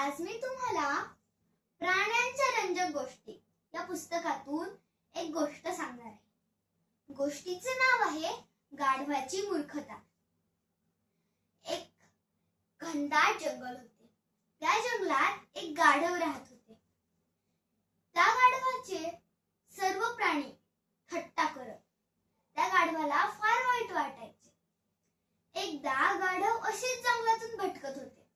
आज मी तुम्हाला प्राण्यांच्या रंजक गोष्टी या पुस्तकातून एक गोष्ट सांगणार आहे। गोष्टीचे नाव आहे गाढवाची मूर्खता। एक घनदाट जंगल होते। त्या जंगलात एक गाढव राहत होते। त्या गाढवाचे सर्व प्राणी थट्टा करत त्या गाढवाला फार वाईट वाटायचे। एकदा गाढव असेच जंगलातून भटकत होते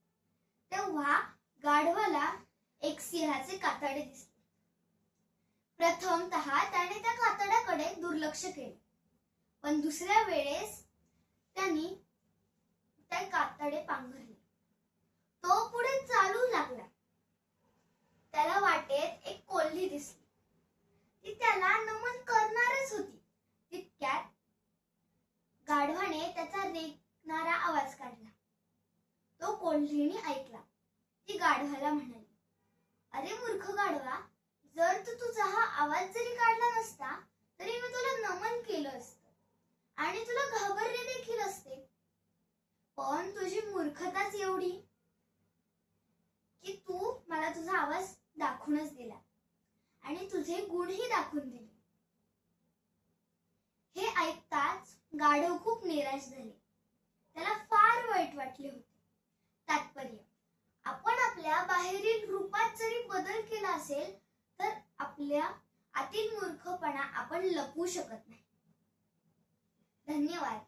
तेव्हा गाढवाला एक सिंहाचे कातडे दिसले। प्रथमतः त्याने त्या कातड्याकडे दुर्लक्ष केले, पण दुसऱ्या वेळेस त्यांनी त्या कातडे पांघरले। तो पुढे चालू लागला। त्याला वाटेत एक कोल्ही दिसली। ती त्याला नमन करणारच होती। तितक्यात गाढवाने त्याचा रेंगणारा आवाज काढला। तो कोल्हीने ऐकला। ती गाढवाला म्हणाली, अरे मूर्ख गाढवा, जर तू तुझा हा आवाज जरी काढला नसता तरी मी तुला नमन केलं असतं आणि तुला घाबरले देखील असते, पण तुझी मूर्खताच एवढी की तू मला तुझा आवाज दाखवूनच दिला आणि तुझे गुणही दाखवून दिले। हे ऐकताच गाढव खूप निराश झाले। त्याला फार वाईट वाटले होते। तात्पर्य, आपण आपल्या बाहेरील रूपात जरी बदल केला असेल तर आपल्या आतील मूर्खपणा आपण लपवू शकत नाही। धन्यवाद।